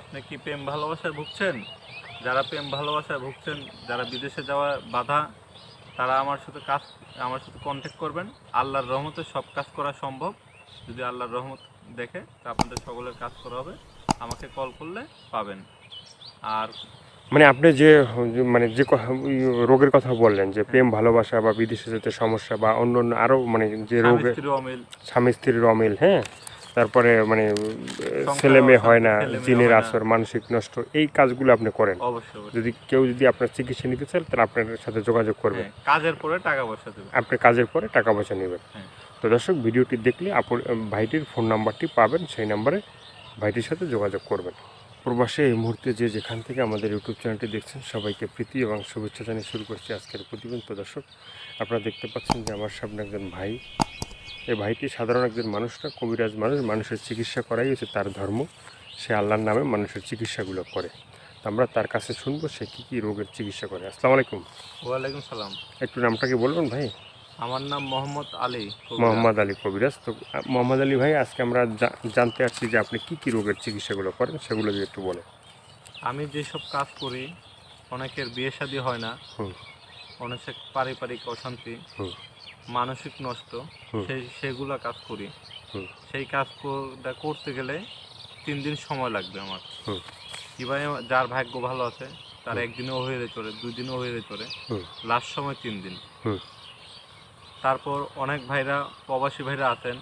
আপনি কি প্রেম ভালোবাসায় ভুগছেন? যারা প্রেম ভালোবাসায় ভুগছেন, যারা বিদেশে যাওয়া বাধা, তারা আমার সাথে কন্ট্যাক্ট করবেন। আল্লাহর রহমতে সব কাজ করা সম্ভব। যদি আল্লাহর রহমত দেখে তা আপনাদের সকলের কাজ করা হবে। আমাকে কল করলে পাবেন। আর মানে আপনি মানে রোগের কথা বললেন যে প্রেম ভালোবাসা বা বিদেশে যেতে সমস্যা বা অন্য অন্য আরও মানে যে স্বামী রোগে স্ত্রী অমিল, স্বামী স্ত্রীর অমিল, হ্যাঁ, তারপরে মানে ছেলে সংসারে মেয়ে হয় অশান্তি, না, ছেলে মেয়ে জিনের হয় না। আসর, মানসিক নষ্ট, এই কাজগুলো আপনি করেন। অবশ্যই অবশ্যই। যদি আপনার চিকিৎসা নিতে চান তাহলে আপনার সাথে যোগাযোগ করবেন। হ্যাঁ, কাজের পরে টাকা পয়সা দেবেন। আপনি কাজের পরে টাকা পয়সা নেবেন। হ্যাঁ। তো দর্শক, ভিডিওটি দেখলে ভাইটির ফোন নাম্বারটি পাবেন, সেই নাম্বারে ভাইটির সাথে যোগাযোগ করবেন। প্রবাসে এই মুহূর্তে যে যেখান থেকে আমাদের ইউটিউব চ্যানেলটি দেখছেন সবাইকে প্রীতি এবং শুভেচ্ছা জানিয়ে শুরু করছি আজকের প্রতিবেদন। তো দর্শক, আপনারা দেখতে পাচ্ছেন যে আমার সামনে একজন ভাই। এই ভাইটি সাধারণ একজন মানুষ না, কবিরাজ মানুষ। মানুষের চিকিৎসা করাই হচ্ছে তার ধর্ম। সে আল্লাহর নামে মানুষের চিকিৎসাগুলো করে। তো আমরা তার কাছে শুনবো সে কী কী রোগের চিকিৎসা করে। আসসালামু আলাইকুম। ওয়ালাইকুম সালাম। একটু নামটা কি বলবেন ভাই? আমার নাম মোহাম্মদ আলী কবিরাজ। মোহাম্মদ আলী কবিরাজ। তো মোহাম্মদ আলী ভাই, আজকে আমরা জানতে আসছি যে আপনি কী কী রোগের চিকিৎসাগুলো করেন, সেগুলো যদি একটু বলেন। আমি যেসব কাজ করি, অনেকের বিয়ে শাদী হয় না, হুম অনেক পারিবারিক অশান্তি, হুম মানসিক নষ্ট, হুম সেগুলো কাজ করি। হুম সেই কাজটা করতে গেলে 3 দিন সময় লাগবে আমার। হুম কিভাবে যার ভাগ্য ভালো আছে তার হুম একদিনও হয়ে যেতে পারে, 2 দিনও হয়ে যেতে পারে, হুম লাস্ট সময় 3 দিন। হুম তারপর অনেক ভাইরা, প্রবাসী ভাইরা আছেন,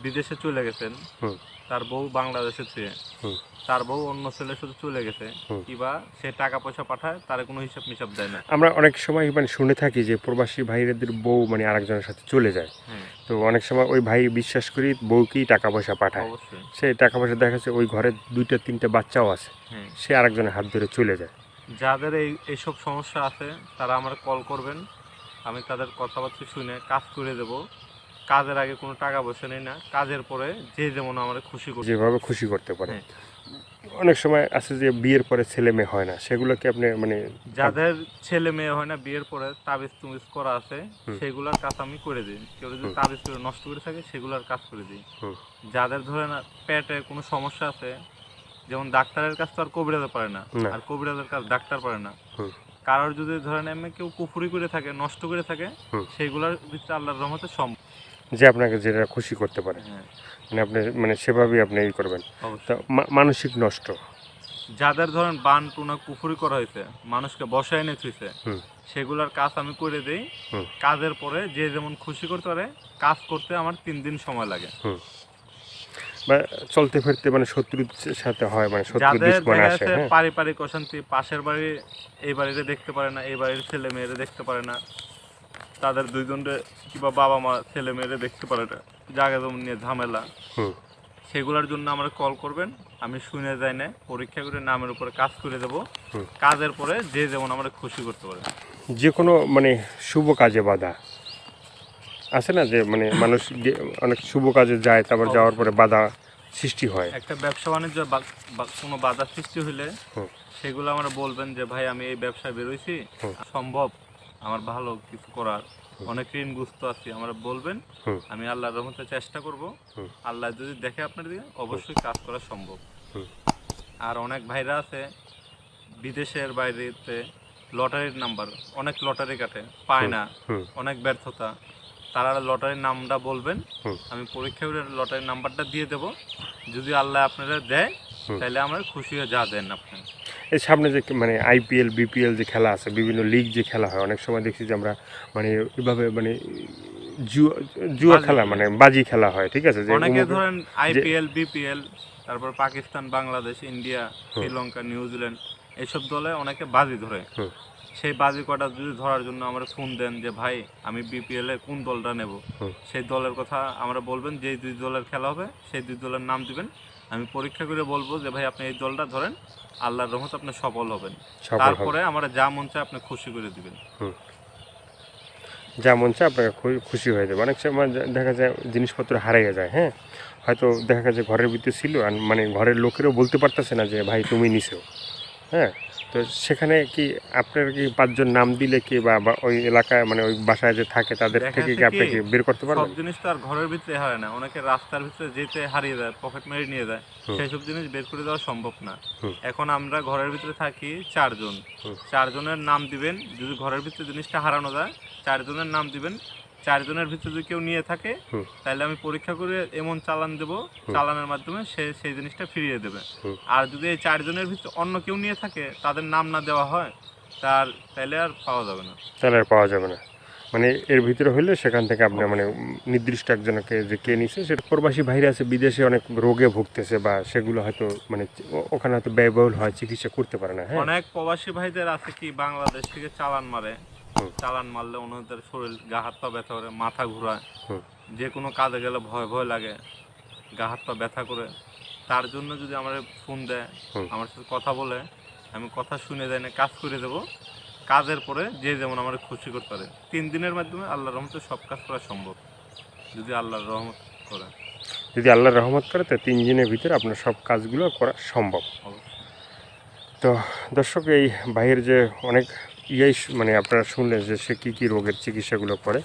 বিদেশে চলে গেছেন, হুম তার বউ বাংলাদেশে ছুঁয়ে, হুম তার বউ অন্য ছেলের সাথে চলে গেছে, হুম। কিবা সে টাকা পয়সা পাঠায়, তার কোনো হিসাব মিসাব দেয় না। আমরা অনেক সময় মানে শুনে থাকি যে প্রবাসী ভাইদের বউ মানে আরেকজনের সাথে চলে যায়। হ্যাঁ, তো অনেক সময় ওই ভাই বিশ্বাস করি বউকেই টাকা পয়সা পাঠায়। অবশ্যই। সে টাকা পয়সা দেখা যাচ্ছে ওই ঘরে 2-3টে বাচ্চাও আছে, হ্যাঁ, সে আরেকজনের হাত ধরে চলে যায়। যাদের এইসব সমস্যা আছে তারা আমার কল করবেন। আমি তাদের কথাবার্তা শুনে কাজ করে দেব। কাজের আগে কোনো টাকা পয়সা নেই না, কাজের পরে যে যেমন আমার খুশি করতে। যেভাবে খুশি করতে পারে। হ্যাঁ, অনেক সময় আছে যে বিয়ের পরে ছেলে মেয়ে হয় না, সেগুলোকে আপনি মানে যাদের ছেলে মেয়ে হয় না, বিয়ের পরে তাবিজ তুমিজ করা আছে, হুম সেগুলোর কাজ আমি করে দিই। কেউ যদি হুম তাবিজ করে নষ্ট করে থাকে সেগুলোর কাজ করে দিই। হুম যাদের ধরেন পেটে কোনো সমস্যা আছে, যেমন ডাক্তারের কাজ তো আর কবিরাজে পারে না, না আর কবিরাজের কাজ ডাক্তার পারে না। হুম কারোর যদি ধরেন এমনি কেউ কুফুরি করে থাকে, নষ্ট করে থাকে, হুম সেইগুলোর ভিতরে আল্লাহর রহমতে সম্ভব। যে আপনাকে যেটা খুশি করতে পারে, হ্যাঁ, মানে আপনি মানে সেভাবেই আপনি ই করবেন। তো অবশ্যই। মানসিক নষ্ট। যাদের ধরেন বান টুনা কুফুরি করা হয়েছে, মানুষকে বসায় এনে থুইছে, হুম সেগুলোর কাজ আমি করে দিই। হুম কাজের পরে যে যেমন খুশি করতে পারে, কাজ করতে আমার 3 দিন সময় লাগে। হুম বা চলতে ফিরতে মানে শত্রুর সাথে হয়, মানে শত্রু যাদের দুশ্মন দেখা আসে, যাচ্ছে হ্যাঁ। পারিবারিক অশান্তি, পাশের বাড়ি এই বাড়িতে দেখতে পারে না, এই বাড়ির ছেলে মেয়েরে দেখতে পারে না, তাদের দুইজনের কিংবা বাবা মা ছেলে মেয়েরে দেখতে পারে না, জায়গা জমি নিয়ে ঝামেলা, হুম সেগুলোর জন্য আমরা কল করবেন। আমি শুনে যাই না, পরীক্ষা করে নামের উপরে কাজ করে দেব। হুম। কাজের পরে যে যেমন আমরা খুশি করতে পারে। যে কোনো মানে শুভ কাজে বাধা আছে না, যে মানে মানুষ অনেক শুভ কাজে যায়, তারপর যাওয়ার পরে অবশ্যই। বাধা সৃষ্টি হয়। একটা ব্যবসা বাণিজ্য কোনো বাধা সৃষ্টি হলে হুম সেগুলো আমরা বলবেন যে ভাই আমি এই ব্যবসায় বেরোইছি, হুম সম্ভব আমার ভালো কিছু করার, হুম অনেক ঋণগ্রস্ত আছি, আমরা বলবেন, হুম আমি আল্লাহর রহমতে চেষ্টা করব। হুম আল্লাহ যদি দেখে আপনার দিকে, অবশ্যই কাজ করা সম্ভব। হুম আর অনেক ভাইরা আছে বিদেশের বাইরেতে, লটারির নাম্বার, অনেক লটারি কাটে, পায় হুম না, হুম অনেক ব্যর্থতা, তারা লটারির নামটা বলবেন, হুম আমি পরীক্ষা করে লটারির নাম্বারটা দিয়ে দেব। যদি আল্লাহ আপনারা দেয় হুম। তাহলে আমরা খুশি হয়ে যা দেন আপনি। এই সামনে যে মানে আইপিএল বিপিএল যে খেলা আছে, বিভিন্ন লিগ যে খেলা হয়, অনেক সময় দেখছি যে আমরা মানে এভাবে মানে জুয়া জুয়া বাজি খেলা ধরে মানে বাজি খেলা হয়, ঠিক আছে, যে অনেকে উমুকে ধরেন যে আইপিএল বিপিএল, তারপর পাকিস্তান বাংলাদেশ ইন্ডিয়া হুম শ্রীলঙ্কা নিউজিল্যান্ড, এইসব দলে অনেকে বাজি ধরে। হুম সেই বাজি কটা যদি ধরার জন্য আমরা ফোন দেন যে ভাই আমি বিপিএল এ কোন দলটা নেব, হুম সেই দলের কথা আমরা বলবেন, যেই 2 দলের খেলা হবে সেই 2 দলের নাম দিবেন। আমি পরীক্ষা করে বলবো যে ভাই আপনি এই দলটা ধরেন, আল্লাহর রহমতে আপনি সফল হবেন। সফল হবে। তারপরে আমরা যা মন চায় আপনি খুশি করে দিবেন। হুম যা মন চায় আপনাকে খুশি হয়ে যাবে। অনেক সময় দেখা যায় জিনিসপত্র হারিয়ে যায়, হ্যাঁ, হয়তো দেখা যায় ঘরের ভিতরে ছিল আর মানে ঘরের লোকেরও বলতে পারতেছে না যে ভাই তুমি নিছো, হ্যাঁ। তো সেখানে কি আপনার কি 5 জন নাম দিলে কি বা ওই এলাকায় মানে ওই বাসায় যে থাকে তাদের দেখা থেকে কি যাচ্ছে আপনি কি, কি বের করতে সব পারবেন? জিনিস তো আর ঘরের ভিতরে হারায় না, অনেকে রাস্তার ভিতরে যেতে হারিয়ে যায়, পকেট মেরে নিয়ে যায়। হুম। সেই সব জিনিস বের করে দেওয়া সম্ভব না। হুম। এখন আমরা ঘরের ভিতরে থাকি 4 জন। হুম। 4 জনের নাম দিবেন, যদি ঘরের ভিতরে জিনিসটা হারানো যায় 4 জনের নাম দিবেন। 4 জনের ভিতরে যদি কেউ নিয়ে থাকে হুম। তাহলে আমি পরীক্ষা করে এমন চালান দেব, হুম। চালানের মাধ্যমে সে সেই জিনিসটা ফিরিয়ে দেবে। হুম। আর যদি এই 4 জনের ভিতরে অন্য কেউ নিয়ে থাকে, তাদের নাম না দেওয়া হয়, তাইলে আর পাওয়া যাবে না। তাহলে আর পাওয়া যাবে না। মানে এর ভিতরে হইলে সেখান থেকে আপনার মানে অবশ্যই। নির্দিষ্ট একজনকে যে কে নিছে সেটা প্রবাসী ভাইরা আছে বিদেশে অনেক রোগে ভুগতেছে বা সেগুলো হয়তো মানে ওখানে হয়তো ব্যয়বহুল হয়, চিকিৎসা করতে পারে না। হ্যাঁ। অনেক প্রবাসী ভাইদের আছে কি, বাংলাদেশ থেকে চালান মারে। হুম। চালান মারলে ওনাদের শরীর গা হাত পা ব্যথা করে, মাথা ঘোরায়, হুম। যে কোনো কাজে গেলে ভয় ভয় লাগে, গা হাত পা ব্যথা করে। তার জন্য যদি আমার ফোন দেয়, হুম। আমার সাথে কথা বলে, আমি কথা শুনে যাই না, কাজ করে দেবো। কাজের পরে যে যেমন আমার খুশি করতে পারে। 3 দিনের মাধ্যমে আল্লাহর রহমতে সব কাজ করা সম্ভব, যদি আল্লাহর রহমত করে। যদি আল্লাহর রহমত করে তো 3 দিনের ভিতরে আপনার সব কাজগুলো করা সম্ভব। অবশ্যই। তো দর্শক এই ভাইয়ের যে অনেক মানে আপনারা শুনলেন যে সে কী কী রোগের চিকিৎসাগুলো করে,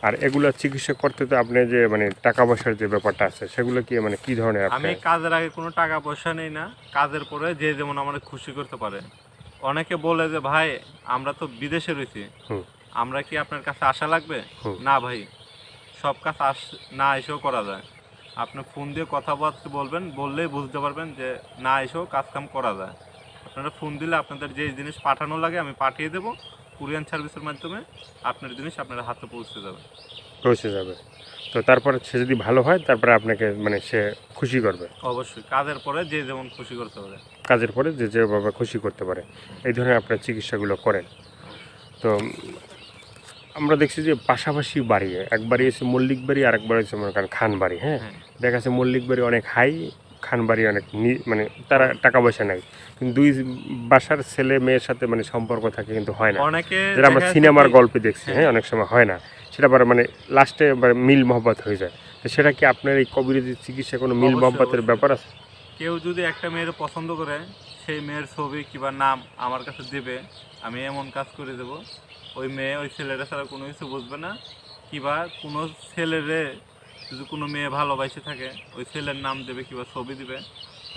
আর এগুলো চিকিৎসা করতে তো আপনি যে মানে টাকা পয়সার যে ব্যাপারটা আছে সেগুলো কি মানে কী ধরনের আমি আপনি? কাজের আগে কোনো টাকা পয়সা নেই না, কাজের পরে যে যেমন আমার খুশি করতে পারে। অনেকে বলে যে ভাই, আমরা তো বিদেশে রয়েছি, হুম। আমরা কি আপনার কাছে আসা লাগবে? হুম। না ভাই, সব কাজ না এসেও করা যায়। আপনি ফোন দিয়ে কথাবার্তা বলবেন, বললেই বুঝতে পারবেন যে না এসেও কাজ কাম করা যায়। আপনারা ফোন দিলে আপনাদের যে জিনিস পাঠানো লাগে আমি পাঠিয়ে দেবো, কুরিয়ার সার্ভিসের মাধ্যমে আপনার জিনিস আপনার হাতে পৌঁছে যাবে। পৌঁছে যাবে। তো তারপরে সে যদি ভালো হয় তারপরে আপনাকে মানে সে খুশি করবে। অবশ্যই, কাজের পরে যে যেমন খুশি করতে পারে। কাজের পরে যে যেভাবে খুশি করতে পারে এই ধরনের আপনার চিকিৎসাগুলো করেন। তো আমরা দেখছি যে পাশাপাশি বাড়ি, এক বাড়ি আছে মল্লিক বাড়ি আর এক বাড়ি হচ্ছে মনে করেন খান বাড়ি। হ্যাঁ। হ্যাঁ। দেখা যাচ্ছে মল্লিক বাড়ি অনেক হাই, খান বাড়ি অনেক মানে তারা টাকা পয়সা নাই, কিন্তু দুই বাসার ছেলে মেয়ের সাথে মানে সম্পর্ক থাকে কিন্তু হয় না, অনেকে যেটা আমরা দেখা যাচ্ছে সিনেমার কি, গল্পে দেখছি। হ্যাঁ, হ্যাঁ, অনেক সময় হয় না, সেটা আবার মানে লাস্টে আবার মিল মহব্বত হয়ে যায়। তো সেটা কি আপনার এই কবিরাজি চিকিৎসা কোনো মিল অবশ্যই, মহব্বতের অবশ্যই। ব্যাপার আছে? কেউ যদি একটা মেয়ের পছন্দ করে, সেই মেয়ের ছবি কিংবা নাম আমার কাছে দেবে, আমি এমন কাজ করে দেব, ওই মেয়ে ওই ছেলেটা ছাড়া কোনো কিছু বুঝবে না। কিংবা কোনো ছেলেরে যদি কোনো মেয়ে ভালোবাসে থাকে, ওই ছেলের নাম দেবে কিংবা ছবি দিবে,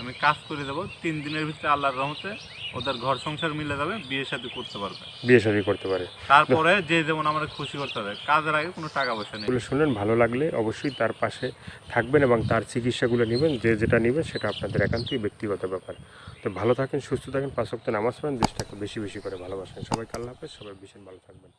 আমি কাজ করে দেবো। 3 দিনের ভিতরে আল্লাহর রহমতে ওদের ঘর সংসার মিলে যাবে, বিয়ে শাদী করতে পারবে। বিয়ে শাদী করতে পারে। তারপরে যে যেমন আমরা খুশি করতে হবে, কাজের আগে কোনো টাকা পয়সা নেই। এগুলো শুনলেন, ভালো লাগলে অবশ্যই তার পাশে থাকবেন এবং তার চিকিৎসাগুলো নেবেন। যে যেটা নেবেন সেটা আপনাদের একান্তই ব্যক্তিগত ব্যাপার। তো ভালো থাকেন, সুস্থ থাকেন, 5 ওয়াক্ত নামাজ পড়েন, দেশটাকে বেশি বেশি করে ভালোবাসেন। সবাইকে আল্লাহ হাফেজ, সবাই ভীষণ ভালো থাকবেন।